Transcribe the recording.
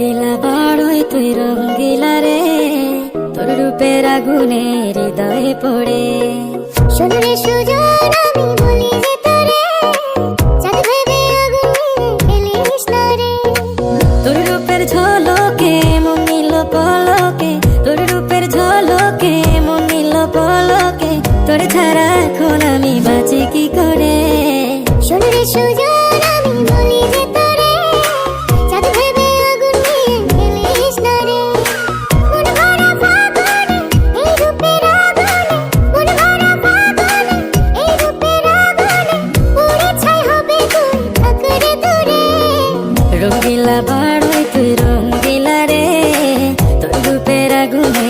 রঙ্গিলা বাড়ই তুই রঙ্গিলা রে, তোর রূপের আগুনে হৃদয়ে পড়ে। শোন রে সুজন আমি বলি যে তোরে, চাঁদ ভেবে আগুন নিয়ে খেলিস না রে। তোর রূপের ঝলকে মন নিল পলকে, তোর রূপের ঝলকে মন নিল পলকে, তোর ছাড়া এখন আমি বাঁচি কি করে। শোন রে সুজন আমি বলি যে তোরে, চাঁদ ভেবে আগুন নিয়ে খেলিস না রে। মন ভরা ফাগুনে এই রূপের আগুনে, মন ভরা ফাগুনে এই রূপের আগুনে, পুড়ে ছাই হবে তুই থাক রে দূরে। রঙ্গিলা বাড়ই তুই রঙ্গিলা রে, তোর রূপের আগুনে